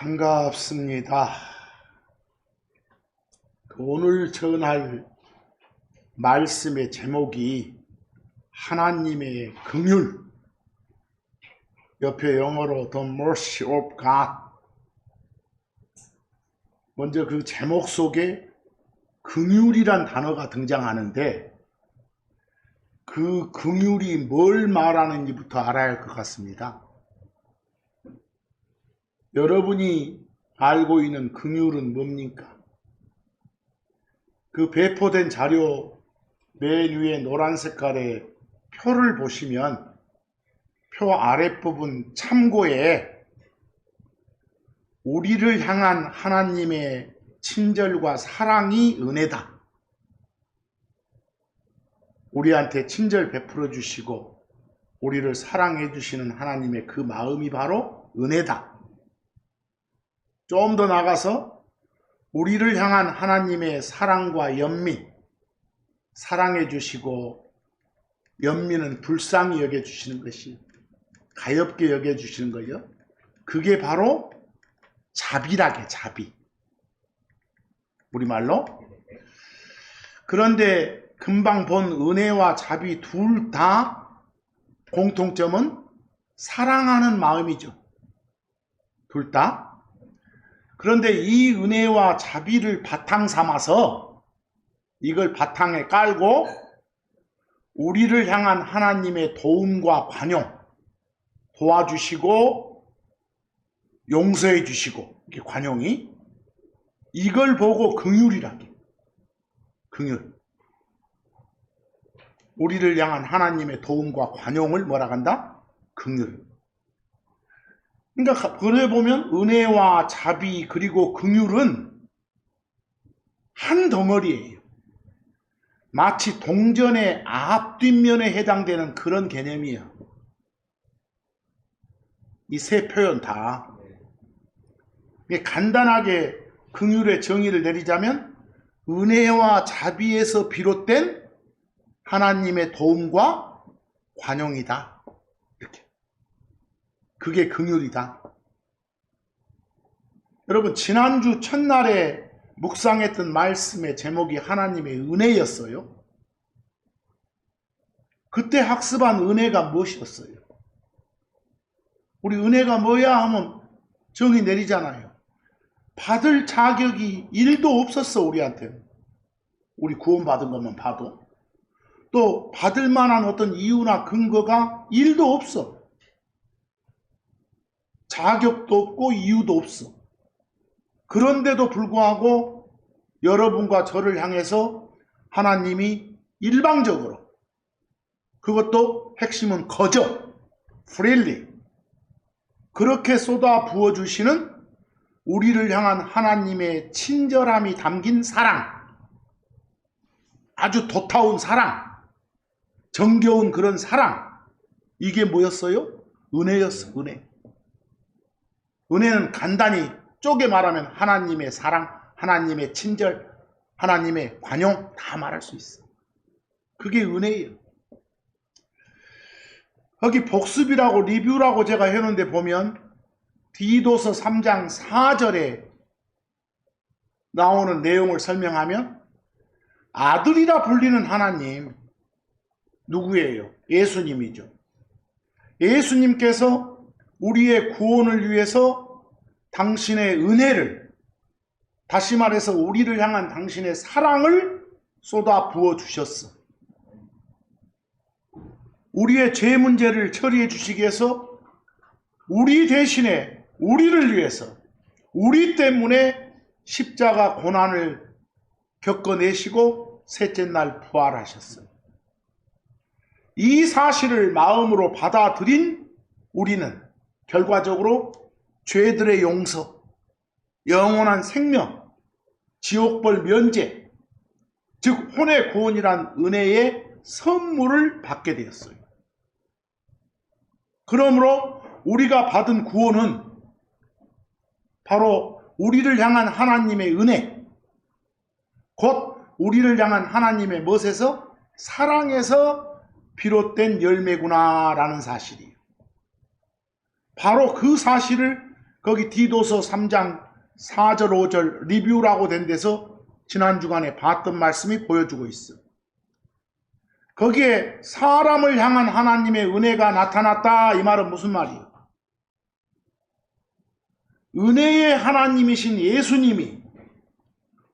반갑습니다. 오늘 전할 말씀의 제목이 하나님의 긍휼, 옆에 영어로 The Mercy of God. 먼저 그 제목 속에 긍휼이란 단어가 등장하는데 그 긍휼이 뭘 말하는지부터 알아야 할 것 같습니다. 여러분이 알고 있는 긍휼은 뭡니까? 그 배포된 자료 맨 위에 노란 색깔의 표를 보시면 표 아랫부분 참고에 우리를 향한 하나님의 친절과 사랑이 은혜다. 우리한테 친절 베풀어 주시고 우리를 사랑해 주시는 하나님의 그 마음이 바로 은혜다. 좀 더 나가서 우리를 향한 하나님의 사랑과 연민, 사랑해 주시고 연민은 불쌍히 여겨주시는 것이, 가엾게 여겨주시는 거예요. 그게 바로 자비라게, 자비. 우리말로. 그런데 금방 본 은혜와 자비 둘 다 공통점은 사랑하는 마음이죠. 둘 다. 그런데 이 은혜와 자비를 바탕 삼아서 이걸 바탕에 깔고 우리를 향한 하나님의 도움과 관용, 도와주시고 용서해 주시고, 이게 관용이, 이걸 보고 긍휼이라게. 긍휼. 우리를 향한 하나님의 도움과 관용을 뭐라 한다? 긍휼. 그러니까 그래 보면 은혜와 자비 그리고 긍휼은 한 덩어리예요. 마치 동전의 앞뒷면에 해당되는 그런 개념이에요. 이 세 표현 다. 간단하게 긍휼의 정의를 내리자면 은혜와 자비에서 비롯된 하나님의 도움과 관용이다. 이렇게. 그게 긍휼이다. 여러분, 지난주 첫날에 묵상했던 말씀의 제목이 하나님의 은혜였어요. 그때 학습한 은혜가 무엇이었어요? 우리 은혜가 뭐야 하면 정의 내리잖아요. 받을 자격이 1도 없었어, 우리한테는. 우리 구원받은 것만 봐도. 또 받을 만한 어떤 이유나 근거가 1도 없어. 자격도 없고 이유도 없어. 그런데도 불구하고 여러분과 저를 향해서 하나님이 일방적으로, 그것도 핵심은 거저, freely, 그렇게 쏟아 부어주시는 우리를 향한 하나님의 친절함이 담긴 사랑, 아주 도타운 사랑, 정겨운 그런 사랑, 이게 뭐였어요? 은혜였어, 은혜. 은혜는 간단히 쪼개 말하면 하나님의 사랑, 하나님의 친절, 하나님의 관용 다 말할 수 있어. 그게 은혜예요. 여기 복습이라고 리뷰라고 제가 해놓은데 보면 디도서 3장 4절에 나오는 내용을 설명하면 아들이라 불리는 하나님, 누구예요? 예수님이죠. 예수님께서 우리의 구원을 위해서 당신의 은혜를, 다시 말해서 우리를 향한 당신의 사랑을 쏟아 부어 주셨어. 우리의 죄 문제를 처리해 주시기 위해서 우리 대신에 우리를 위해서, 우리 때문에 십자가 고난을 겪어내시고 셋째 날 부활하셨어요. 이 사실을 마음으로 받아들인 우리는 결과적으로 죄들의 용서, 영원한 생명, 지옥벌 면제, 즉 혼의 구원이란 은혜의 선물을 받게 되었어요. 그러므로 우리가 받은 구원은 바로 우리를 향한 하나님의 은혜, 곧 우리를 향한 하나님의 무엇에서? 사랑에서 비롯된 열매구나라는 사실이에요. 바로 그 사실을 거기 디도서 3장 4절 5절 리뷰라고 된 데서 지난 주간에 봤던 말씀이 보여주고 있어. 거기에 사람을 향한 하나님의 은혜가 나타났다 이 말은 무슨 말이에요? 은혜의 하나님이신 예수님이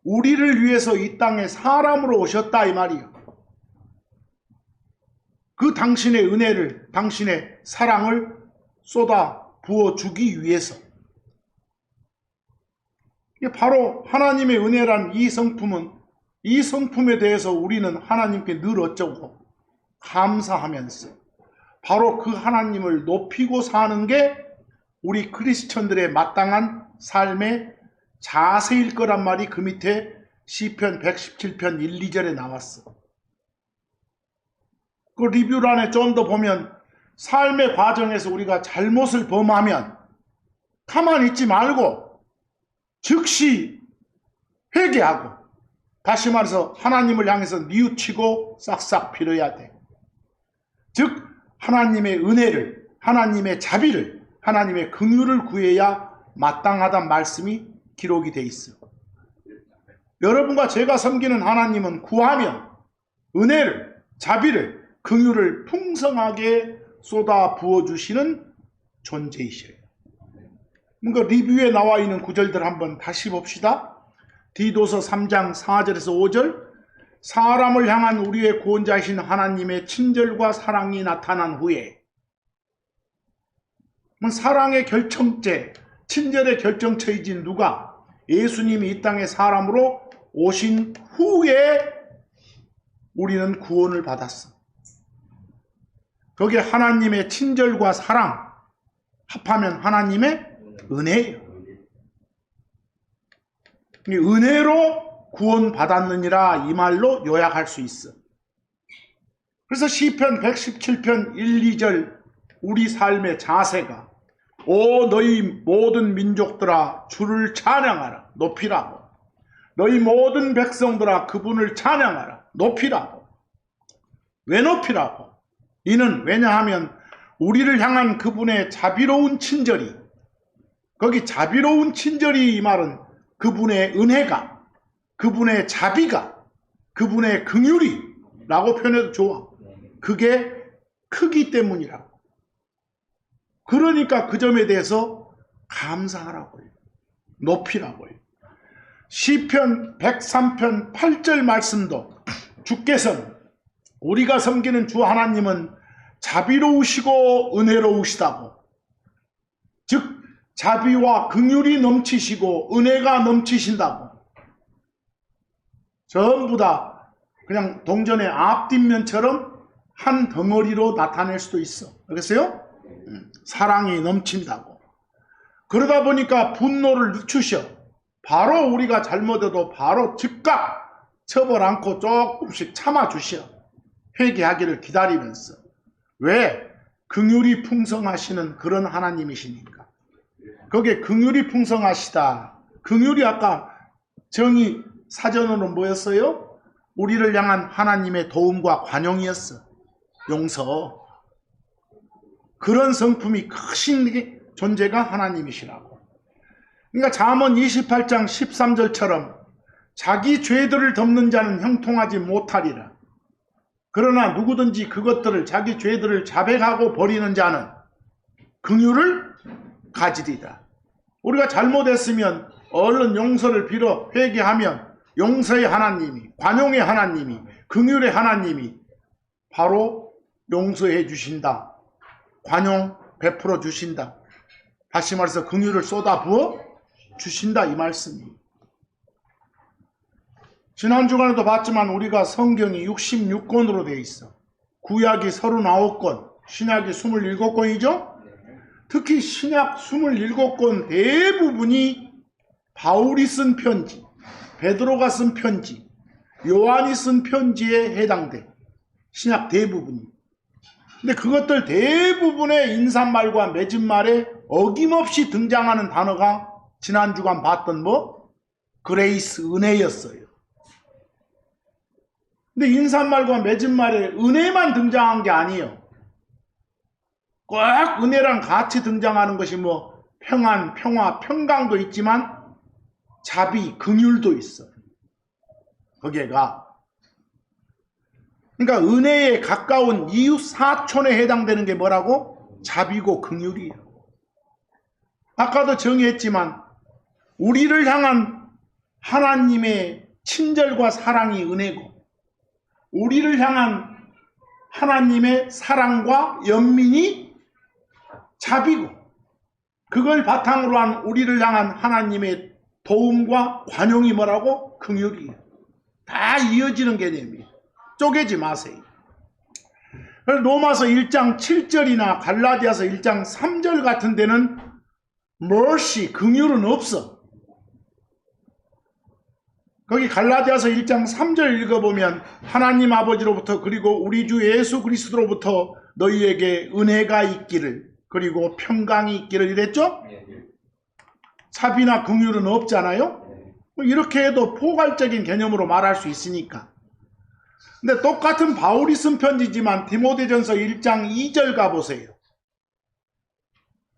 우리를 위해서 이 땅에 사람으로 오셨다 이 말이에요. 그 당신의 은혜를, 당신의 사랑을 쏟아 부어주기 위해서. 이게 바로 하나님의 은혜란 이 성품은, 이 성품에 대해서 우리는 하나님께 늘 어쩌고 감사하면서 바로 그 하나님을 높이고 사는 게 우리 크리스천들의 마땅한 삶의 자세일 거란 말이 그 밑에 시편 117편 1, 2절에 나왔어. 그 리뷰란에 좀 더 보면 삶의 과정에서 우리가 잘못을 범하면 가만히 있지 말고 즉시 회개하고, 다시 말해서 하나님을 향해서 뉘우치고 싹싹 빌어야 돼. 즉 하나님의 은혜를, 하나님의 자비를, 하나님의 긍휼을 구해야 마땅하단 말씀이 기록이 돼 있어. 여러분과 제가 섬기는 하나님은 구하면 은혜를, 자비를, 긍휼을 풍성하게 쏟아 부어주시는 존재이셔요. 뭔가 리뷰에 나와 있는 구절들 한번 다시 봅시다. 디도서 3장 4절에서 5절, 사람을 향한 우리의 구원자이신 하나님의 친절과 사랑이 나타난 후에, 사랑의 결정체, 친절의 결정체이진 누가? 예수님이 이 땅에 사람으로 오신 후에 우리는 구원을 받았어. 거기에 하나님의 친절과 사랑 합하면 하나님의 은혜예요. 은혜로 구원받았느니라 이 말로 요약할 수 있어. 그래서 시편 117편 1, 2절 우리 삶의 자세가 오 너희 모든 민족들아 주를 찬양하라 높이라고, 너희 모든 백성들아 그분을 찬양하라 높이라고. 왜 높이라고? 이는 왜냐하면 우리를 향한 그분의 자비로운 친절이, 거기 자비로운 친절이 이 말은 그분의 은혜가, 그분의 자비가, 그분의 긍휼이 라고 표현해도 좋아. 그게 크기 때문이라고. 그러니까 그 점에 대해서 감사하라고요. 높이라고요. 시편 103편 8절 말씀도 주께서는, 우리가 섬기는 주 하나님은 자비로우시고 은혜로우시다고, 즉 자비와 긍휼이 넘치시고 은혜가 넘치신다고. 전부 다 그냥 동전의 앞뒷면처럼 한 덩어리로 나타낼 수도 있어. 알겠어요? 사랑이 넘친다고. 그러다 보니까 분노를 늦추셔. 바로 우리가 잘못해도 바로 즉각 처벌 않고 조금씩 참아주셔. 회개하기를 기다리면서. 왜? 긍휼이 풍성하시는 그런 하나님이시니까. 거기에 긍휼이 풍성하시다. 긍휼이 아까 정의 사전으로 뭐였어요? 우리를 향한 하나님의 도움과 관용이었어. 용서. 그런 성품이 크신 존재가 하나님이시라고. 그러니까 잠언 28장 13절처럼 자기 죄들을 덮는 자는 형통하지 못하리라. 그러나 누구든지 그것들을, 자기 죄들을 자백하고 버리는 자는 긍휼을 가지리라. 우리가 잘못했으면 얼른 용서를 빌어 회개하면 용서의 하나님이, 관용의 하나님이, 긍휼의 하나님이 바로 용서해 주신다. 관용 베풀어 주신다. 다시 말해서 긍휼을 쏟아 부어 주신다 이 말씀이. 지난 주간에도 봤지만 우리가 성경이 66권으로 되어 있어. 구약이 39권, 신약이 27권이죠. 특히 신약 27권 대부분이 바울이 쓴 편지, 베드로가 쓴 편지, 요한이 쓴 편지에 해당돼. 신약 대부분이. 근데 그것들 대부분의 인사말과 맺은말에 어김없이 등장하는 단어가 지난 주간 봤던 그레이스, 은혜였어요. 근데 인사말과 맺은말에 은혜만 등장한 게 아니에요. 꼭 은혜랑 같이 등장하는 것이 평안, 평화, 평강도 있지만 자비, 긍휼도 있어. 거기가. 그러니까 은혜에 가까운 이웃 사촌에 해당되는 게 뭐라고? 자비고 긍휼이에요. 아까도 정의했지만 우리를 향한 하나님의 친절과 사랑이 은혜고, 우리를 향한 하나님의 사랑과 연민이 자비고, 그걸 바탕으로 한 우리를 향한 하나님의 도움과 관용이 뭐라고? 긍휼이에요. 다 이어지는 개념이에요. 쪼개지 마세요. 로마서 1장 7절이나 갈라디아서 1장 3절 같은 데는 mercy, 긍휼은 없어. 거기 갈라디아서 1장 3절 읽어보면 하나님 아버지로부터 그리고 우리 주 예수 그리스도로부터 너희에게 은혜가 있기를 그리고 평강이 있기를 이랬죠? 자비나 긍휼은 없잖아요? 이렇게 해도 포괄적인 개념으로 말할 수 있으니까. 근데 똑같은 바울이 쓴 편지지만 디모데전서 1장 2절 가보세요.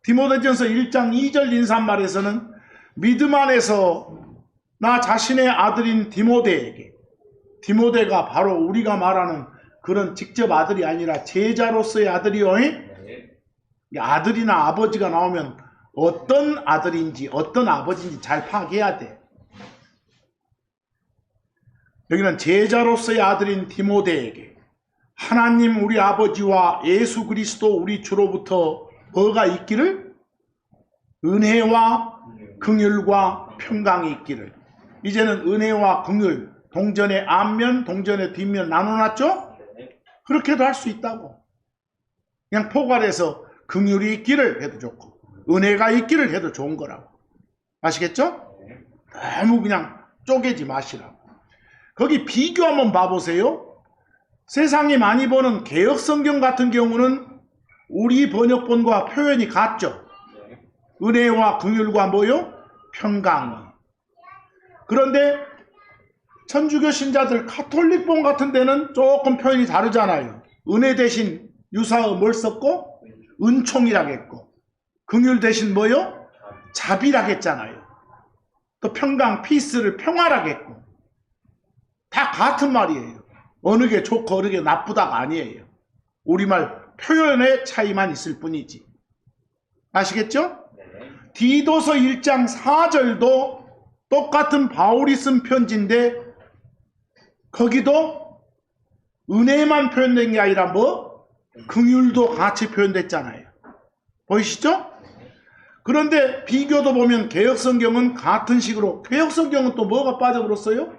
디모데전서 1장 2절 인사말에서는 믿음 안에서 나 자신의 아들인 디모데에게, 디모데가 바로 우리가 말하는 그런 직접 아들이 아니라 제자로서의 아들이요. 아들이나 아버지가 나오면 어떤 아들인지 어떤 아버지인지 잘 파악해야 돼. 여기는 제자로서의 아들인 디모데에게 하나님 우리 아버지와 예수 그리스도 우리 주로부터 뭐가 있기를? 은혜와 긍휼과 평강이 있기를. 이제는 은혜와 긍휼 동전의 앞면 동전의 뒷면 나눠놨죠? 그렇게도 할 수 있다고. 그냥 포괄해서 긍휼이 있기를 해도 좋고 은혜가 있기를 해도 좋은 거라고. 아시겠죠? 너무 그냥 쪼개지 마시라고. 거기 비교 한번 봐보세요. 세상이 많이 보는 개역성경 같은 경우는 우리 번역본과 표현이 같죠. 은혜와 긍휼과 뭐요? 평강. 그런데 천주교 신자들 카톨릭본 같은 데는 조금 표현이 다르잖아요. 은혜 대신 유사어 뭘 썼고? 은총이라겠고, 긍휼 대신 뭐요? 자비라겠잖아요. 또 평강, 피스를 평화라겠고. 다 같은 말이에요. 어느 게 좋고 어느 게 나쁘다가 아니에요. 우리말 표현의 차이만 있을 뿐이지. 아시겠죠? 디도서 1장 4절도 똑같은 바울이 쓴 편지인데 거기도 은혜만 표현된 게 아니라 뭐? 긍휼도 같이 표현됐잖아요. 보이시죠? 그런데 비교도 보면 개역성경은 같은 식으로, 개역성경은 또 뭐가 빠져버렸어요?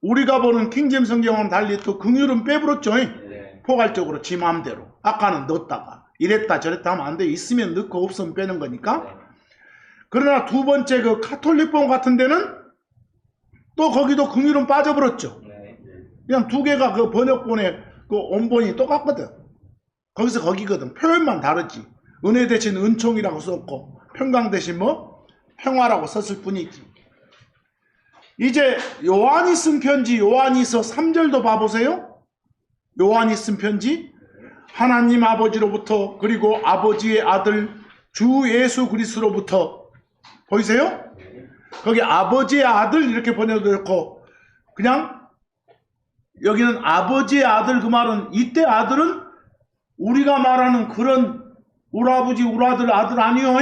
우리가 보는 킹제임스 성경은 달리 또 긍휼은 빼버렸죠. 포괄적으로 지 마음대로. 아까는 넣었다가 이랬다 저랬다 하면 안 돼. 있으면 넣고 없으면 빼는 거니까. 그러나 두 번째 그 카톨릭본 같은 데는 또 거기도 긍휼은 빠져버렸죠. 그냥 두 개가 그 번역본의 그 원본이 똑같거든. 거기서 거기거든. 표현만 다르지. 은혜 대신 은총이라고 썼고 평강 대신 뭐? 평화라고 썼을 뿐이지. 이제 요한이 쓴 편지 요한이서 3절도 봐보세요. 요한이 쓴 편지 하나님 아버지로부터 그리고 아버지의 아들 주 예수 그리스도로부터 보이세요? 거기 아버지의 아들 이렇게 번역되고 그냥 여기는 아버지의 아들 그 말은 이때 아들은 우리가 말하는 그런 우리 아버지 우리 아들 아니요.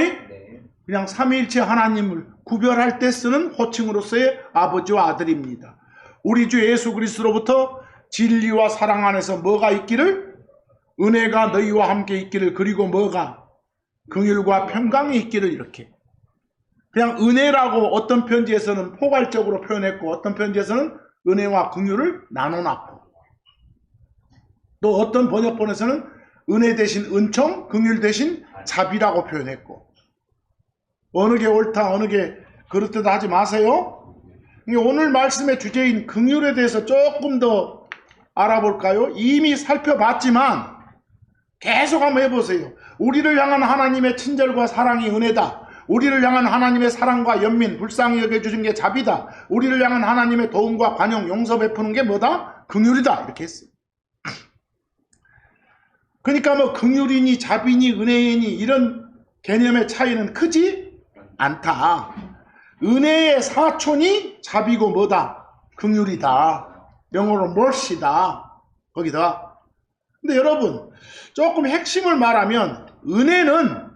그냥 삼위일체 하나님을 구별할 때 쓰는 호칭으로서의 아버지와 아들입니다. 우리 주 예수 그리스도로부터 진리와 사랑 안에서 뭐가 있기를? 은혜가 너희와 함께 있기를 그리고 뭐가? 긍휼과 평강이 있기를 이렇게. 그냥 은혜라고 어떤 편지에서는 포괄적으로 표현했고 어떤 편지에서는 은혜와 긍휼을 나눠놨고 또 어떤 번역본에서는 은혜 대신 은총, 긍휼 대신 자비라고 표현했고 어느 게 옳다 어느 게 그렇다 하지 마세요. 오늘 말씀의 주제인 긍휼에 대해서 조금 더 알아볼까요? 이미 살펴봤지만 계속 한번 해보세요. 우리를 향한 하나님의 친절과 사랑이 은혜다. 우리를 향한 하나님의 사랑과 연민, 불쌍히 여겨주신 게 자비다. 우리를 향한 하나님의 도움과 관용, 용서 베푸는 게 뭐다? 긍휼이다. 이렇게 했어요. 그러니까 뭐 긍휼이니 자비니 은혜니 이런 개념의 차이는 크지 않다. 은혜의 사촌이 자비고 뭐다? 긍휼이다. 영어로 mercy다. 거기다. 근데 여러분, 조금 핵심을 말하면 은혜는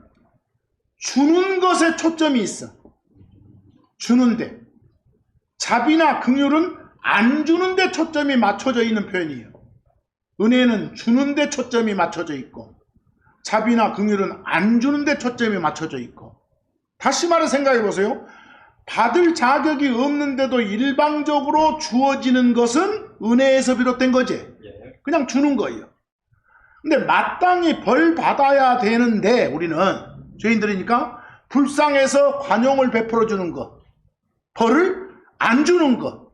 주는 것에 초점이 있어. 주는데. 자비나 긍휼은 안 주는데 초점이 맞춰져 있는 표현이에요. 은혜는 주는데 초점이 맞춰져 있고, 자비나 긍휼은 안 주는데 초점이 맞춰져 있고. 다시 말해 생각해 보세요. 받을 자격이 없는데도 일방적으로 주어지는 것은 은혜에서 비롯된 거지. 그냥 주는 거예요. 근데 마땅히 벌 받아야 되는데 우리는 죄인들이니까 불쌍해서 관용을 베풀어 주는 것, 벌을 안 주는 것,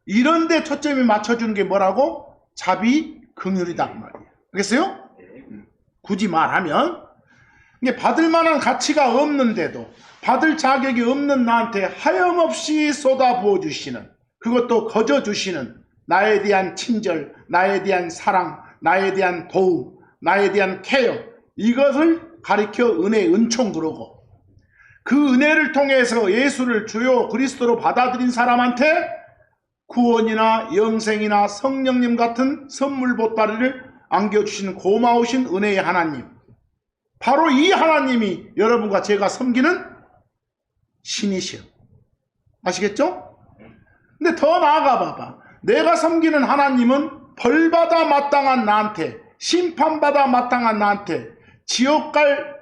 이런 데 초점이 맞춰주는 게 뭐라고? 자비, 긍휼이다 말이에요. 알겠어요? 굳이 말하면 이게 받을 만한 가치가 없는데도 받을 자격이 없는 나한테 하염없이 쏟아부어 주시는, 그것도 거저 주시는 나에 대한 친절, 나에 대한 사랑, 나에 대한 도움, 나에 대한 케어, 이것을 가리켜 은혜, 은총 그러고, 그 은혜를 통해서 예수를 주요 그리스도로 받아들인 사람한테 구원이나 영생이나 성령님 같은 선물 보따리를 안겨주시는 고마우신 은혜의 하나님, 바로 이 하나님이 여러분과 제가 섬기는 신이시여. 아시겠죠? 근데 더 나아가 봐봐. 내가 섬기는 하나님은 벌받아 마땅한 나한테, 심판받아 마땅한 나한테, 지옥 갈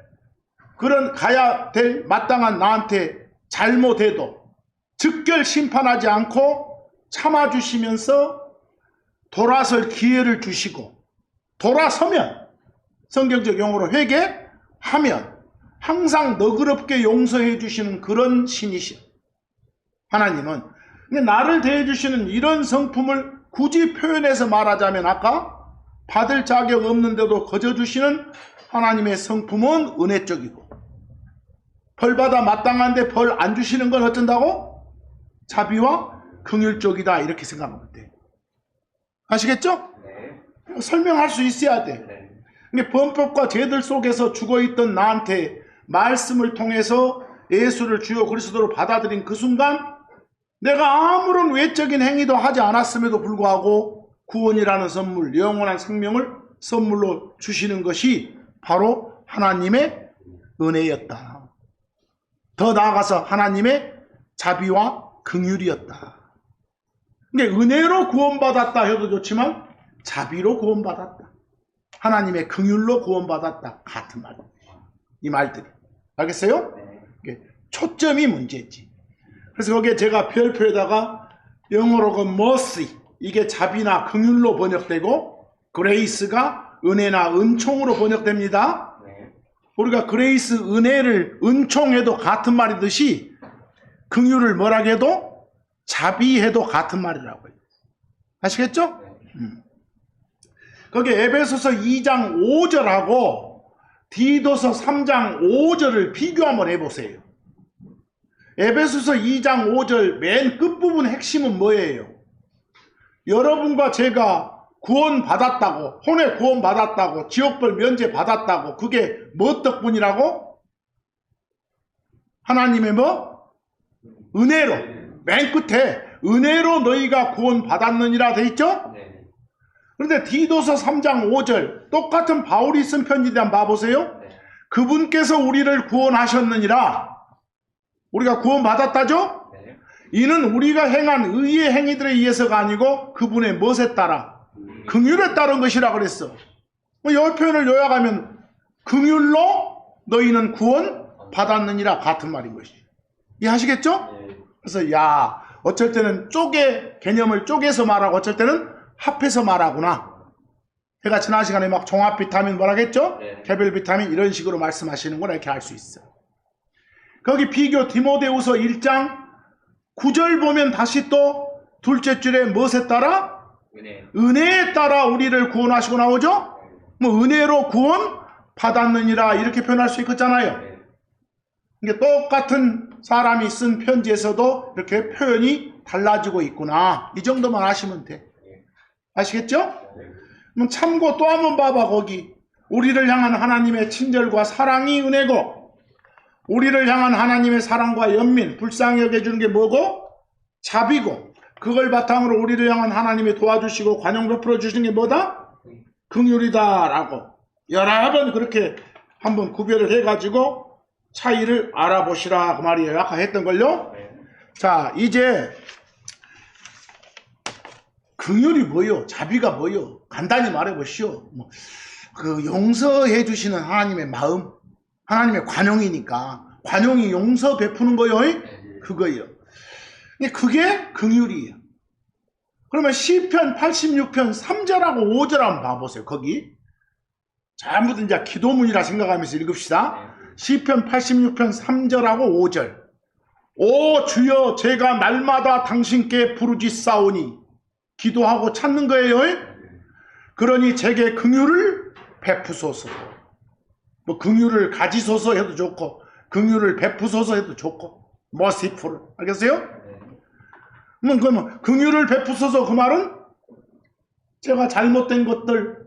그런 가야 될 마땅한 나한테 잘못해도 즉결 심판하지 않고 참아주시면서 돌아설 기회를 주시고, 돌아서면 성경적 용어로 회개하면 항상 너그럽게 용서해 주시는 그런 신이시여. 하나님은. 근데 나를 대해 주시는 이런 성품을 굳이 표현해서 말하자면 아까 받을 자격 없는데도 거저 주시는 하나님의 성품은 은혜적이고, 벌받아 마땅한데 벌 안 주시는 건 어쩐다고? 자비와 긍휼적이다, 이렇게 생각하면 돼. 아시겠죠? 네. 설명할 수 있어야 돼. 네. 근데 범법과 죄들 속에서 죽어있던 나한테 말씀을 통해서 예수를 주요 그리스도로 받아들인 그 순간 내가 아무런 외적인 행위도 하지 않았음에도 불구하고 구원이라는 선물, 영원한 생명을 선물로 주시는 것이 바로 하나님의 은혜였다. 더 나아가서 하나님의 자비와 긍휼이었다. 근데 은혜로 구원받았다 해도 좋지만 자비로 구원받았다, 하나님의 긍휼로 구원받았다, 같은 말이에요. 이 말들이. 알겠어요? 초점이 문제지. 그래서 거기에 제가 별표에다가 영어로 그 mercy, 이게 자비나 긍휼로 번역되고 grace가 은혜나 은총으로 번역됩니다. 우리가 그레이스, 은혜를 은총해도 같은 말이듯이 긍휼을 뭐라고 해도 자비해도 같은 말이라고 해요. 아시겠죠? 거기 에베소서 2장 5절하고 디도서 3장 5절을 비교 한번 해보세요. 에베소서 2장 5절 맨 끝부분 핵심은 뭐예요? 여러분과 제가 구원받았다고, 혼의 구원받았다고, 지옥벌 면제받았다고, 그게 뭐 덕분이라고? 하나님의 뭐? 은혜로. 맨 끝에 은혜로 너희가 구원받았느니라 돼 있죠? 그런데 디도서 3장 5절 똑같은 바울이 쓴 편지에 한번 봐보세요. 그분께서 우리를 구원하셨느니라. 우리가 구원받았다죠? 이는 우리가 행한 의의 행위들에 의해서가 아니고 그분의 멋에 따라 긍휼에 따른 것이라 그랬어. 이 표현을 요약하면 긍휼로 너희는 구원 받았느니라, 같은 말인 것이. 이해하시겠죠? 그래서 야, 어쩔 때는 개념을 쪼개서 말하고 어쩔 때는 합해서 말하구나. 제가 지난 시간에 막 종합 비타민 뭐라겠죠? 개별 비타민 이런 식으로 말씀하시는구나, 이렇게 알 수 있어. 거기 비교 디모데후서 1장 9절 보면 다시 또 둘째 줄에 무엇에 따라? 은혜에 따라 우리를 구원하시고 나오죠? 뭐 은혜로 구원 받았느니라 이렇게 표현할 수 있겠잖아요. 이게 똑같은 사람이 쓴 편지에서도 이렇게 표현이 달라지고 있구나, 이 정도만 아시면 돼. 아시겠죠? 그럼 참고 또 한번 봐봐. 거기 우리를 향한 하나님의 친절과 사랑이 은혜고 우리를 향한 하나님의 사랑과 연민, 불쌍히 여겨주는 게 뭐고? 자비고, 그걸 바탕으로 우리를 향한 하나님이 도와주시고 관용 베풀어 주시는 게 뭐다? 긍휼이다 라고 여러 번 그렇게 한번 구별을 해가지고 차이를 알아보시라 그 말이에요. 아까 했던 걸요. 자, 이제 긍휼이 뭐요? 자비가 뭐요? 간단히 말해보시오. 그 용서해 주시는 하나님의 마음, 하나님의 관용이니까 관용이 용서 베푸는 거요. 그거예요. 그게 긍휼이에요. 그러면 시편 86편 3절하고 5절 한번 봐보세요. 거기 전부 다 이제 기도문이라 생각하면서 읽읍시다. 시편 86편 3절하고 5절. 오 주여, 제가 날마다 당신께 부르짖사오니, 기도하고 찾는 거예요. 그러니 제게 긍휼을 베푸소서. 뭐 긍휼을 가지소서 해도 좋고 긍휼을 베푸소서 해도 좋고 merciful. 알겠어요? 그러면 긍휼을 베푸소서, 그 말은 제가 잘못된 것들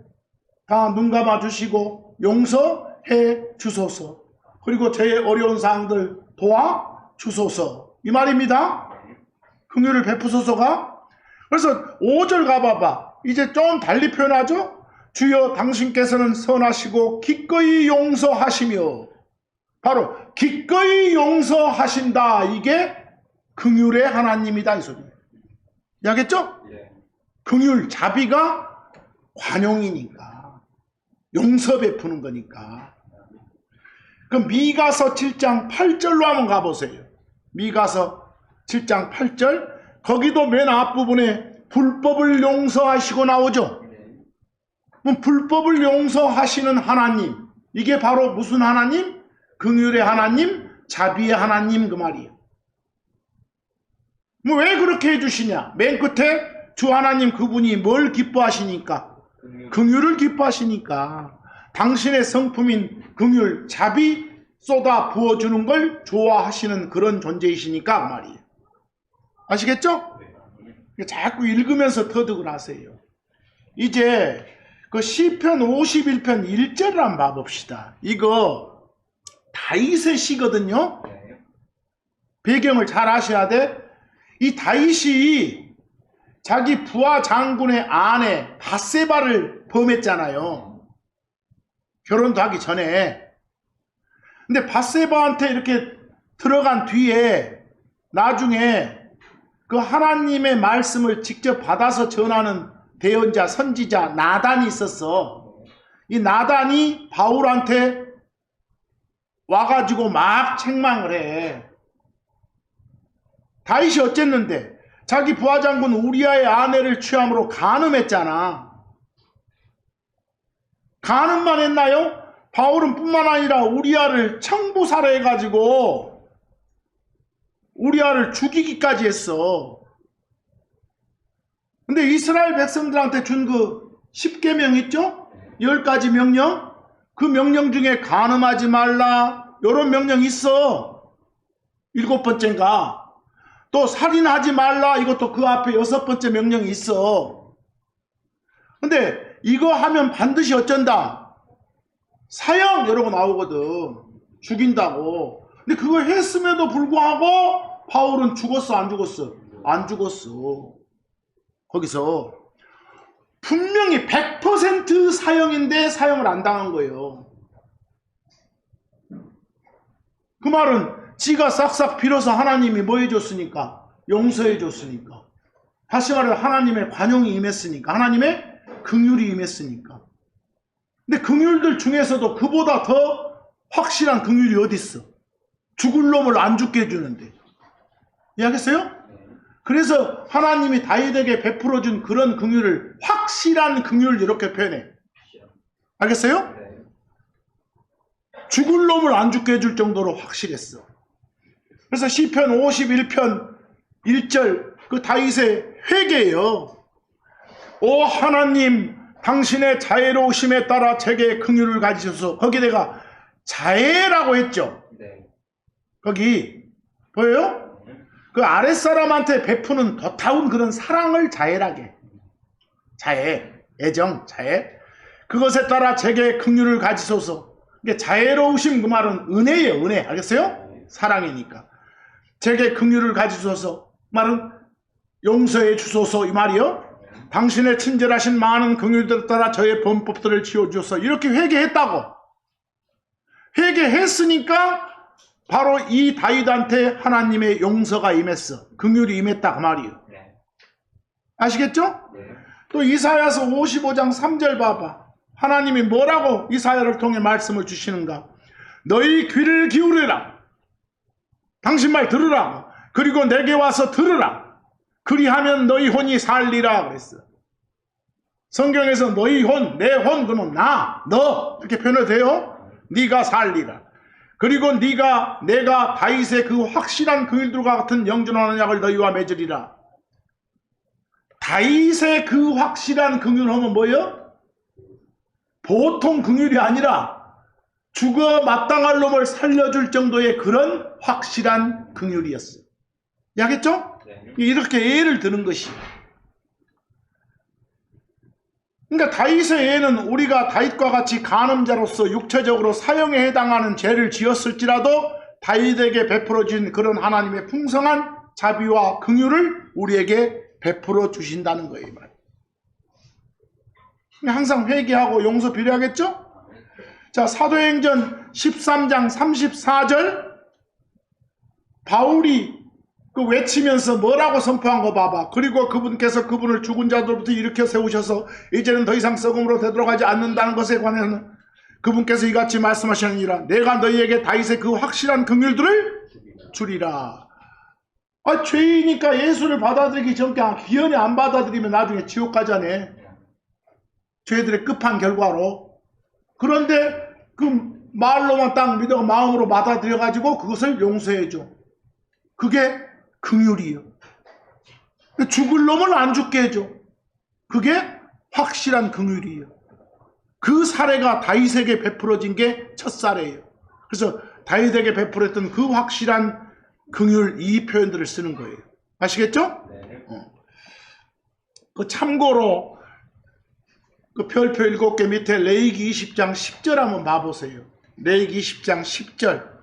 다 눈감아 주시고 용서해 주소서, 그리고 제 어려운 사항들 도와 주소서, 이 말입니다. 긍휼을 베푸소서가. 그래서 5절 가봐봐. 이제 좀 달리 표현하죠. 주여, 당신께서는 선하시고 기꺼이 용서하시며, 바로 기꺼이 용서하신다, 이게 긍휼의 하나님이다 이 소리예요. 이해하겠죠? 긍휼, 자비가 관용이니까 용서 베푸는 거니까. 그럼 미가서 7장 8절로 한번 가보세요. 미가서 7장 8절. 거기도 맨 앞부분에 불법을 용서하시고 나오죠. 그럼 불법을 용서하시는 하나님, 이게 바로 무슨 하나님? 긍휼의 하나님, 자비의 하나님, 그 말이에요. 뭐 왜 그렇게 해주시냐? 맨 끝에 주 하나님 그분이 뭘 기뻐하시니까? 긍휼을 기뻐하시니까. 당신의 성품인 긍휼, 자비 쏟아 부어주는 걸 좋아하시는 그런 존재이시니까 그 말이에요. 아시겠죠? 자꾸 읽으면서 터득을 하세요. 이제 그 시편 51편 1절을 한번 봐봅시다. 이거 다윗의 시거든요. 배경을 잘 아셔야 돼. 이 다윗이 자기 부하 장군의 아내 밧세바를 범했잖아요. 결혼도 하기 전에. 근데 밧세바한테 이렇게 들어간 뒤에 나중에 그 하나님의 말씀을 직접 받아서 전하는 대언자, 선지자 나단이 있었어. 이 나단이 바울한테 와가지고 막 책망을 해. 다윗이 어쨌는데 자기 부하장군 우리아의 아내를 취함으로 간음했잖아. 간음만 했나요? 바울은 뿐만 아니라 우리아를 청부살해가지고 우리아를 죽이기까지 했어. 근데 이스라엘 백성들한테 준 그 10계명 있죠? 10가지 명령? 그 명령 중에 간음하지 말라, 이런 명령 있어. 7번째인가? 또 살인하지 말라, 이것도 그 앞에 6번째 명령이 있어. 근데 이거 하면 반드시 어쩐다? 사형 이러고 나오거든. 죽인다고. 근데 그거 했음에도 불구하고 바울은 죽었어, 안 죽었어? 안 죽었어. 거기서 분명히 100% 사형인데 사형을 안 당한 거예요. 그 말은 지가 싹싹 빌어서 하나님이 뭐 해줬으니까? 용서해 줬으니까. 다시 말해 하나님의 관용이 임했으니까. 하나님의 긍휼이 임했으니까. 근데 긍휼들 중에서도 그보다 더 확실한 긍휼이 어디 있어? 죽을 놈을 안 죽게 해주는데. 이해하겠어요? 그래서 하나님이 다윗에게 베풀어준 그런 긍휼을 확실한 긍휼 이렇게 표현해. 알겠어요? 죽을 놈을 안 죽게 해줄 정도로 확실했어. 그래서 시편 51편 1절 그 다윗의 회개예요. 오 하나님, 당신의 자애로우심에 따라 제게 긍휼을 가지셔서. 거기 내가 자애라고 했죠. 거기 보여요? 그 아랫사람한테 베푸는 덧다운 그런 사랑을 자애라게. 자애, 애정, 자애. 그것에 따라 제게 긍휼을 가지소서. 이게 자애로우심 그 말은 은혜예요. 은혜. 알겠어요? 사랑이니까. 제게 긍휼을 가지소서 말은 용서해 주소서 이 말이요. 당신의 친절하신 많은 긍휼들을 따라 저의 범법들을 지워주소서. 이렇게 회개했다고. 회개했으니까 바로 이 다윗한테 하나님의 용서가 임했어. 긍휼이 임했다 그 말이에요. 아시겠죠? 또 이사야서 55장 3절 봐봐. 하나님이 뭐라고 이사야를 통해 말씀을 주시는가. 너희 귀를 기울이라. 당신 말 들으라. 그리고 내게 와서 들으라. 그리하면 너희 혼이 살리라 그랬어. 성경에서 너희 혼, 내 혼, 그러면 나, 너 이렇게 표현돼요. 네가 살리라. 그리고 내가 다윗의 그 확실한 긍휼들과 같은 영존하는 약을 너희와 맺으리라. 다윗의 그 확실한 긍휼 하면 뭐예요? 보통 긍휼이 아니라 죽어 마땅할 놈을 살려줄 정도의 그런 확실한 긍휼이었어요. 알겠죠? 이렇게 예를 드는 것이에요. 그러니까 다윗의 예는 우리가 다윗과 같이 간음자로서 육체적으로 사형에 해당하는 죄를 지었을지라도 다윗에게 베풀어진 그런 하나님의 풍성한 자비와 긍휼을 우리에게 베풀어 주신다는 거예요. 항상 회개하고 용서 필요하겠죠? 자, 사도행전 13장 34절 바울이 그 외치면서 뭐라고 선포한 거 봐봐. 그리고 그분께서 그분을 죽은 자들로부터 일으켜 세우셔서 이제는 더 이상 썩음으로 되돌아가지 않는다는 것에 관해서는 그분께서 이같이 말씀하시느니라. 내가 너희에게 다윗의 그 확실한 긍휼들을 주리라. 죄이니까 예수를 받아들이기 전에 기연히 안 받아들이면 나중에 지옥 가자네. 죄들의 끝판 결과로. 그런데 그 말로만 딱 믿어 마음으로 받아들여가지고 그것을 용서해줘. 그게 긍휼이에요. 죽을 놈을 안 죽게 해줘. 그게 확실한 긍휼이에요. 그 사례가 다윗에게 베풀어진 게 첫 사례예요. 그래서 다윗에게 베풀었던 그 확실한 긍휼 이 표현들을 쓰는 거예요. 아시겠죠? 네. 그 참고로 그 별표 7개 밑에 레위기 20장 10절 한번 봐보세요. 레위기 20장 10절.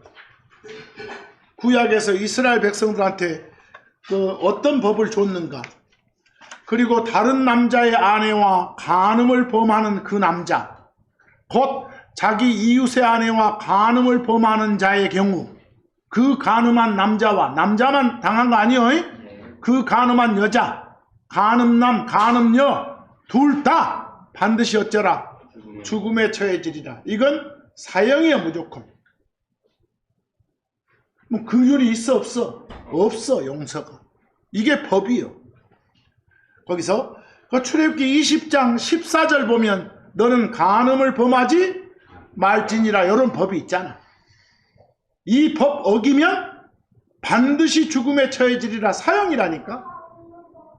구약에서 이스라엘 백성들한테 그 어떤 법을 줬는가. 그리고 다른 남자의 아내와 간음을 범하는 그 남자, 곧 자기 이웃의 아내와 간음을 범하는 자의 경우 그 간음한 남자와 남자만 당한 거 아니에요? 그 간음한 여자, 간음남, 간음녀 둘 다 반드시 어쩌라? 죽음에 처해지리라. 이건 사형이야 무조건. 뭐 긍휼이 있어 없어? 없어. 용서가. 이게 법이요. 거기서 그 출애굽기 20장 14절 보면 너는 간음을 범하지 말지니라 이런 법이 있잖아. 이 법 어기면 반드시 죽음에 처해지리라. 사형이라니까.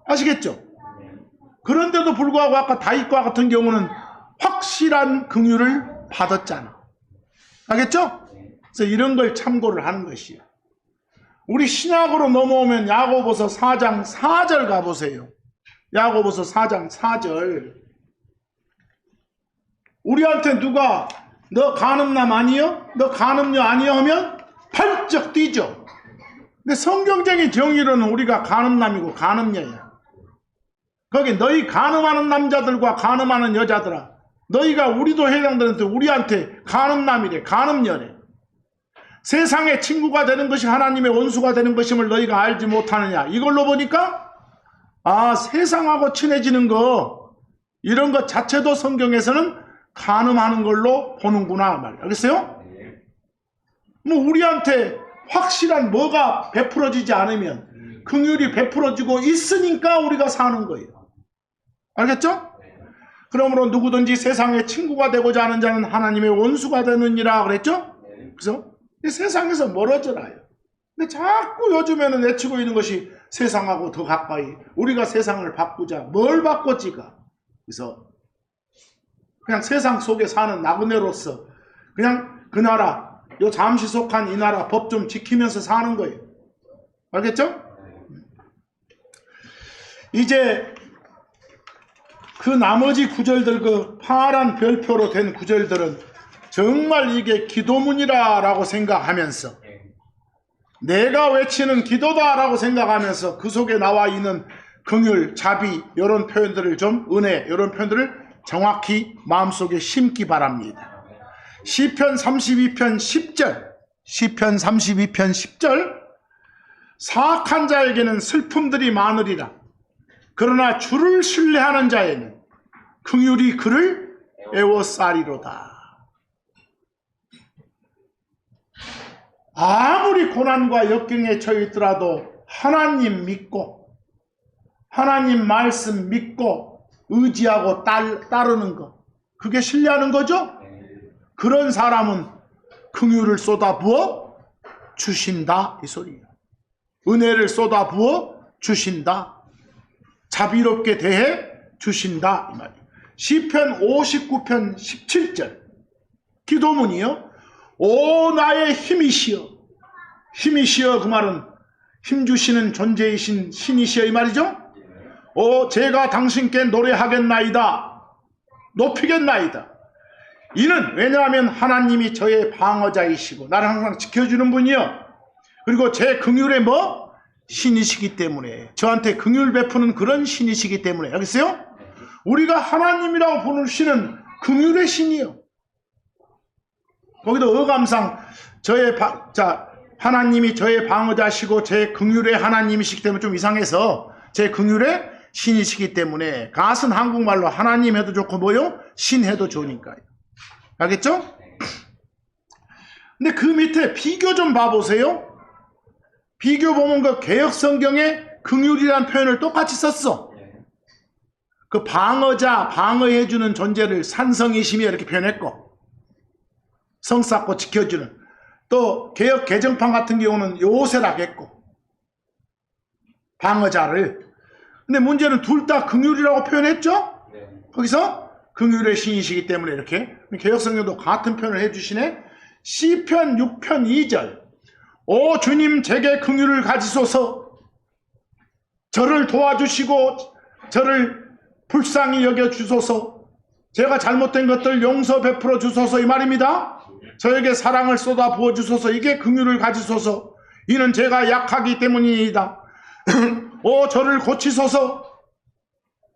아시겠죠? 그런데도 불구하고 아까 다윗과 같은 경우는 확실한 긍휼을 받았잖아. 알겠죠? 그래서 이런 걸 참고를 하는 것이에요. 우리 신약으로 넘어오면 야고보서 4장 4절 가보세요. 야고보서 4장 4절. 우리한테 누가 너 간음남 아니여? 너 간음녀 아니여? 하면 펄쩍 뛰죠. 근데 성경적인 정의로는 우리가 간음남이고 간음녀야. 거기 너희 간음하는 남자들과 간음하는 여자들아, 너희가 우리도 해당되는데 우리한테 간음남이래, 간음녀래. 세상의 친구가 되는 것이 하나님의 원수가 되는 것임을 너희가 알지 못하느냐. 이걸로 보니까 세상하고 친해지는 거 이런 것 자체도 성경에서는 간음하는 걸로 보는구나 말이야. 알겠어요? 뭐 우리한테 확실한 뭐가 베풀어지지 않으면 긍휼이 베풀어지고 있으니까 우리가 사는 거예요. 알겠죠? 그러므로 누구든지 세상의 친구가 되고자 하는 자는 하나님의 원수가 되느니라 그랬죠? 그래서 세상에서 멀어져라요. 근데 자꾸 요즘에는 외치고 있는 것이 세상하고 더 가까이 우리가 세상을 바꾸자. 뭘 바꿨지가? 그래서 그냥 세상 속에 사는 나그네로서 그냥 그 나라, 요 잠시 속한 이 나라 법 좀 지키면서 사는 거예요. 알겠죠? 이제 그 나머지 구절들, 그 파란 별표로 된 구절들은 정말 이게 기도문이라고 생각하면서 내가 외치는 기도다라고 생각하면서 그 속에 나와 있는 긍휼, 자비 이런 표현들을 좀 은혜 이런 표현들을 정확히 마음속에 심기 바랍니다. 시편 32편 10절 시편 32편 10절 사악한 자에게는 슬픔들이 많으리라. 그러나 주를 신뢰하는 자에는 긍휼이 그를 애워싸리로다. 아무리 고난과 역경에 처해 있더라도 하나님 믿고 하나님 말씀 믿고 의지하고 따르는 것, 그게 신뢰하는 거죠? 그런 사람은 긍휼을 쏟아부어 주신다 이 소리예요. 은혜를 쏟아부어 주신다. 자비롭게 대해 주신다 이 말이에요. 시편 59편 17절 기도문이요. 오 나의 힘이시여. 힘이시여 그 말은 힘주시는 존재이신 신이시여 이 말이죠. 오 제가 당신께 노래하겠나이다. 높이겠나이다. 이는 왜냐하면 하나님이 저의 방어자이시고 나를 항상 지켜주는 분이요. 그리고 제 긍휼의 신이시기 때문에 저한테 긍휼 베푸는 그런 신이시기 때문에 알겠어요? 우리가 하나님이라고 부르시는 긍휼의 신이요. 거기도 어감상 하나님이 저의 방어자시고 제 긍휼의 하나님이시기 때문에 좀 이상해서 제 긍휼의 신이시기 때문에 가슴 한국말로 하나님 해도 좋고 신 해도 좋으니까요. 알겠죠? 근데 그 밑에 비교 좀 봐보세요. 비교 보면 그 개역 성경에 긍휼이라는 표현을 똑같이 썼어. 그 방어해주는 존재를 산성이시며 이렇게 표현했고 성 쌓고 지켜주는, 또 개역 개정판 같은 경우는 요새라고 했고 방어자를. 근데 문제는 둘 다 긍휼이라고 표현했죠? 거기서 긍휼의 신이시기 때문에 이렇게 개역 성경도 같은 표현을 해주시네. 시편 6편 2절 오 주님 제게 긍휼을 가지소서. 저를 도와주시고 저를 불쌍히 여겨주소서. 제가 잘못된 것들 용서 베풀어 주소서 이 말입니다. 저에게 사랑을 쏟아 부어 주소서. 이게 긍휼을 가지소서. 이는 제가 약하기 때문이다. 오 저를 고치소서.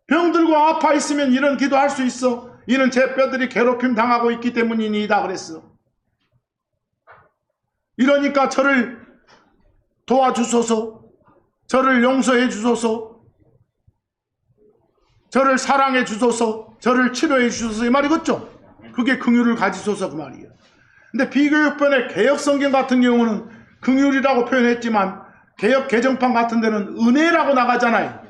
병들고 아파 있으면 이런 기도할 수 있어. 이는 제 뼈들이 괴롭힘 당하고 있기 때문이다 그랬어. 이러니까 저를 도와주소서. 저를 용서해 주소서. 저를 사랑해 주소서. 저를 치료해 주소서 이 말이겠죠. 그게 긍휼을 가지소서 그 말이에요. 근데 비교역변의 개역성경 같은 경우는 긍휼이라고 표현했지만 개역 개정판 같은 데는 은혜라고 나가잖아요.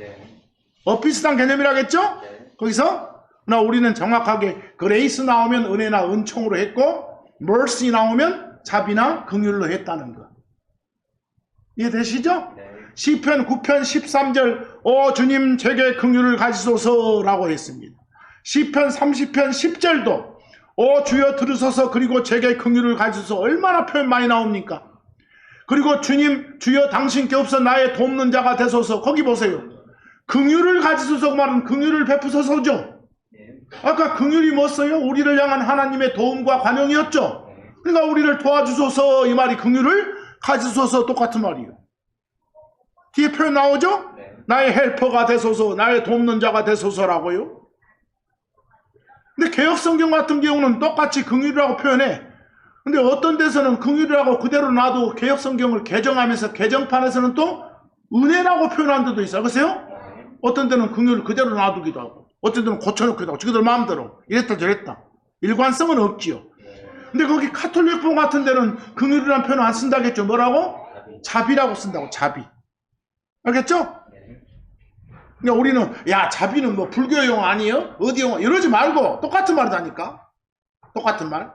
비슷한 개념이라겠죠? 거기서 우리는 정확하게 그레이스 나오면 은혜나 은총으로 했고 mercy 나오면 자비나 긍휼로 했다는 거. 이해되시죠? 시편 9편 13절 오 주님 제게 긍휼을 가지소서라고 했습니다. 시편 30편 10절도 오 주여 들으소서. 그리고 제게 긍휼을 가지소서. 얼마나 표현 많이 나옵니까? 그리고 주님 주여 당신께 없어 나의 돕는 자가 되소서. 거기 보세요. 긍휼을 가지소서 그 말은 긍휼을 베푸소서죠. 아까 긍휼이 뭐였어요? 우리를 향한 하나님의 도움과 관용이었죠. 그러니까 우리를 도와주소서 이 말이 긍휼을 가지소서 똑같은 말이에요. 뒤에 표현 나오죠? 나의 헬퍼가 되소서. 나의 돕는 자가 되소서라고요. 근데 개역성경 같은 경우는 똑같이 긍휼이라고 표현해. 근데 어떤 데서는 긍휼이라고 그대로 놔도 개역성경을 개정하면서 개정판에서는 또 은혜라고 표현한 데도 있어요. 그러세요? 어떤 데는 긍휼을 그대로 놔두기도 하고 어떤 데는 고쳐놓기도 하고 자기들 마음대로 이랬다 저랬다. 일관성은 없지요. 근데 거기 카톨릭본 같은 데는 긍휼이라는 표현을 안 쓴다겠죠. 뭐라고? 자비라고 쓴다고. 자비. 알겠죠? 그러니까 우리는 야 자비는 뭐 불교 용어 아니에요? 어디 용어? 이러지 말고 똑같은 말이다니까. 똑같은 말.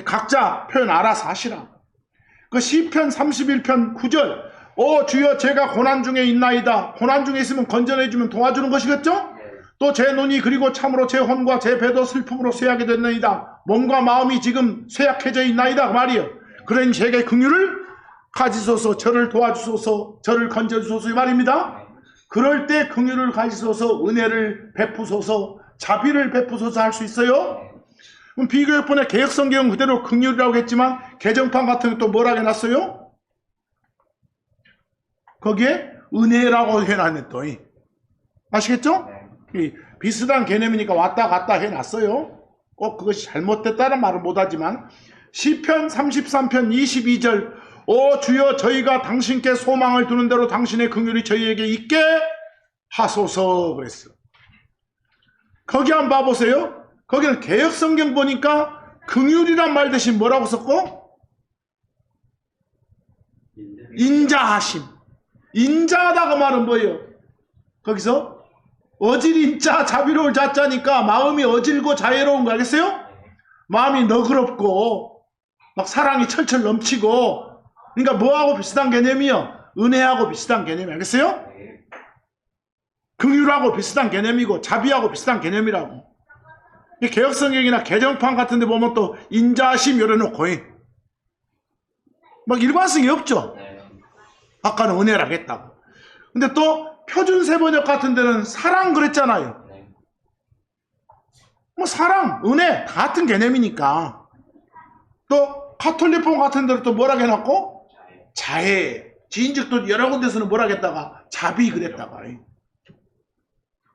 각자 표현 알아서 하시라. 그 시편 31편 9절 오 주여 제가 고난 중에 있나이다. 고난 중에 있으면 건져내주면 도와주는 것이겠죠? 또 제 눈이 그리고 참으로 제 혼과 제 배도 슬픔으로 쇠하게 됐나이다. 몸과 마음이 지금 쇠약해져 있나이다 그 말이에요. 그러니 제게 긍휼을 가지소서. 저를 도와주소서. 저를 건져주소서 이 말입니다. 그럴 때 긍휼을 가지소서. 은혜를 베푸소서. 자비를 베푸소서 할 수 있어요. 그럼 비교역본의 개역성경 그대로 긍휼이라고 했지만 개정판 같은 게 또 뭐라고 해놨어요? 거기에 은혜라고 해놨네 또. 아시겠죠? 이 비슷한 개념이니까 왔다 갔다 해놨어요. 꼭 그것이 잘못됐다는 말은 못하지만 시편 33편 22절 오 주여 저희가 당신께 소망을 두는 대로 당신의 긍휼이 저희에게 있게 하소서 그랬어. 거기 한번 봐보세요. 거기는 개역성경 보니까 긍휼이란 말 대신 뭐라고 썼고? 인자하심. 인자하다 그 말은 뭐예요? 거기서 어질인자 자비로울 자자니까 마음이 어질고 자애로운 거 알겠어요? 마음이 너그럽고 막 사랑이 철철 넘치고 그러니까 뭐하고 비슷한 개념이요? 은혜하고 비슷한 개념이 알겠어요? 긍휼하고 비슷한 개념이고 자비하고 비슷한 개념이라고. 개역성경이나 개정판 같은 데 보면 또 인자심 열어놓고 막 일관성이 없죠. 아까는 은혜라고 했다고. 근데 또 표준세번역 같은 데는 사랑 그랬잖아요. 뭐 사랑, 은혜 다 같은 개념이니까. 또 카톨릭폰 같은 데는 또 뭐라고 해놨고? 자애. 지인적도 여러 군데서는 뭐라고 했다가 자비 그랬다가.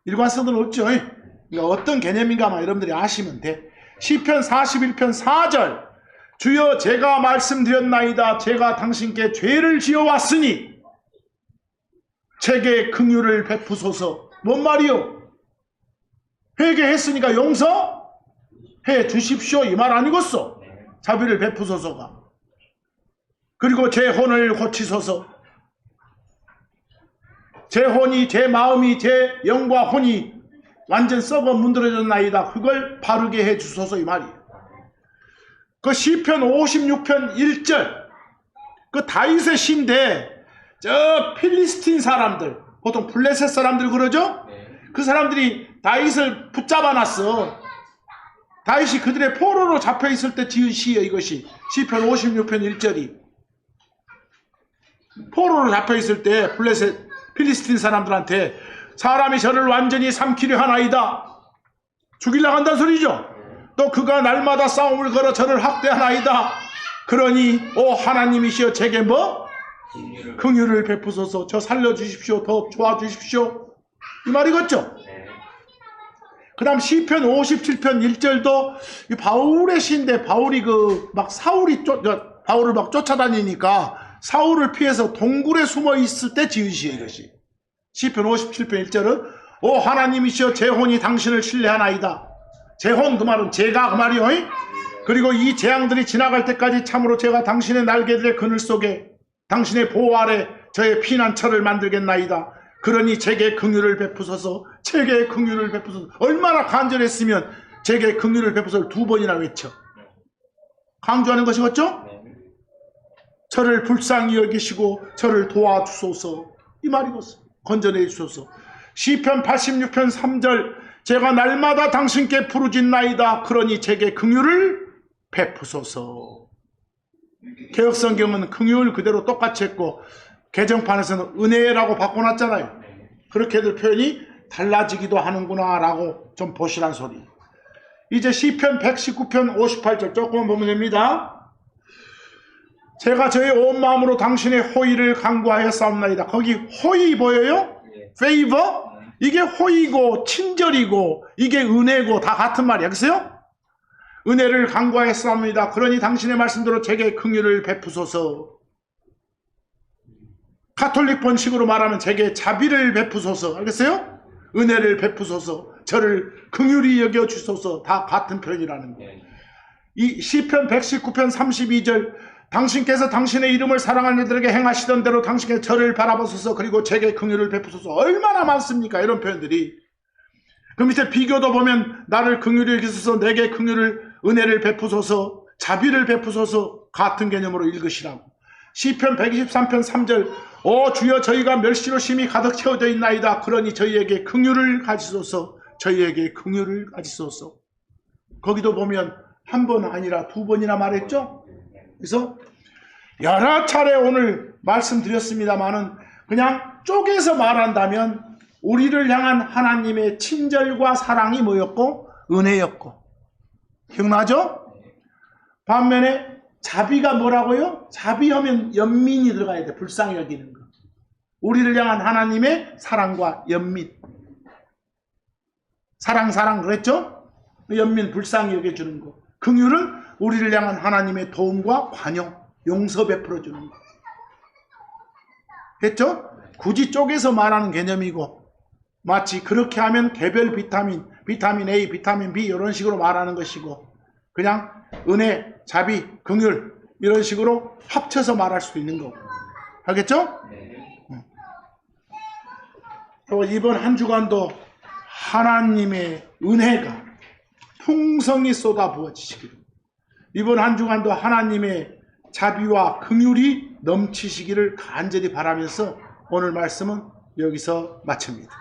일관성은 없죠. 그러니까 어떤 개념인가만 여러분들이 아시면 돼. 시편 41편 4절 주여 제가 말씀드렸나이다. 제가 당신께 죄를 지어왔으니 제게 긍휼을 베푸소서. 뭔 말이요? 회개했으니까 용서해 주십시오 이 말 아니겠어? 자비를 베푸소서가. 그리고 제 혼을 고치소서. 제 혼이 제 마음이 제 영과 혼이 완전 썩어 문드러졌나이다. 그걸 바르게 해 주소서 이 말이에요. 그 시편 56편 1절 그 다윗의 시인데 저 필리스틴 사람들 보통 블레셋 사람들 그러죠? 그 사람들이 다윗을 붙잡아 놨어. 다윗이 그들의 포로로 잡혀 있을 때 지은 시예요. 이것이 시편 56편 1절이 포로로 잡혀 있을 때 블레셋 필리스틴 사람들한테 사람이 저를 완전히 삼키려 하나이다. 죽이려 한다는 소리죠. 또 그가 날마다 싸움을 걸어 저를 학대하나이다. 그러니 오 하나님이시여 제게 뭐? 긍휼을 베푸소서. 저 살려주십시오. 더 도와주십시오. 이 말이겠죠. 그 다음 시편 57편 1절도 바울의 시인데 바울이 막 바울을 막 쫓아다니니까 사울을 피해서 동굴에 숨어 있을 때 지은 시에 이것이. 시편 57편 1절은 오 하나님이시여 제 혼이 당신을 신뢰하나이다. 제 혼 그 말은 제가 그 말이요. 그리고 이 재앙들이 지나갈 때까지 참으로 제가 당신의 날개들의 그늘 속에 당신의 보호 아래 저의 피난처를 만들겠나이다. 그러니 제게 긍휼을 베푸소서. 제게 긍휼을 베푸소서. 얼마나 간절했으면 제게 긍휼을 베푸소서를 2번이나 외쳐 강조하는 것이겠죠? 저를 불쌍히 여기시고 저를 도와주소서 이 말이겠어. 건져내 주소서. 시편 86편 3절 제가 날마다 당신께 부르짖나이다. 그러니 제게 긍휼을 베푸소서. 개역성경은 긍휼 그대로 똑같이 했고 개정판에서는 은혜라고 바꿔놨잖아요. 그렇게들 표현이 달라지기도 하는구나 라고 좀 보시란 소리. 이제 시편 119편 58절 조금 보면 됩니다. 제가 저의 온 마음으로 당신의 호의를 간구하여 싸움나이다. 거기 호의 보여요? favor? 이게 호의고 친절이고 이게 은혜고 다 같은 말이야. 그래서요? 은혜를 간구하여 싸움니다. 그러니 당신의 말씀대로 제게 긍휼을 베푸소서. 가톨릭 번식으로 말하면 제게 자비를 베푸소서. 알겠어요? 은혜를 베푸소서. 저를 긍휼히 여겨주소서. 다 같은 표현이라는 거예요. 이 시편 119편 32절 당신께서 당신의 이름을 사랑하는 이들에게 행하시던 대로 당신께 저를 바라보소서. 그리고 제게 긍휼을 베푸소서. 얼마나 많습니까? 이런 표현들이. 그 밑에 비교도 보면 나를 긍휼히 여기소서. 내게 은혜를 베푸소서. 자비를 베푸소서. 같은 개념으로 읽으시라고. 시편 123편 3절 오 주여 저희가 멸시로 심히 가득 채워져 있나이다. 그러니 저희에게 긍휼을 가지소서. 저희에게 긍휼을 가지소서. 거기도 보면 한 번 아니라 2번이나 말했죠. 그래서 여러 차례 오늘 말씀드렸습니다만은 그냥 쪼개서 말한다면 우리를 향한 하나님의 친절과 사랑이 뭐였고? 은혜였고 기억나죠? 반면에 자비가 뭐라고요? 자비하면 연민이 들어가야 돼. 불쌍히 여기는 거. 우리를 향한 하나님의 사랑과 연민. 사랑 그랬죠? 연민 불쌍히 여겨주는 거. 긍휼은 우리를 향한 하나님의 도움과 관용, 용서 베풀어주는 거. 했죠? 굳이 쪼개서 말하는 개념이고 마치 그렇게 하면 개별 비타민, 비타민 A, 비타민 B 이런 식으로 말하는 것이고 그냥 은혜, 자비, 긍휼 이런 식으로 합쳐서 말할 수도 있는 거고. 알겠죠? 그리고 이번 한 주간도 하나님의 은혜가 풍성히 쏟아 부어지시기를, 이번 한 주간도 하나님의 자비와 긍휼이 넘치시기를 간절히 바라면서 오늘 말씀은 여기서 마칩니다.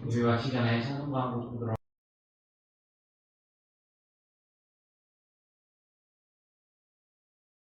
우리가 시간에 찬송가 한 곡 들어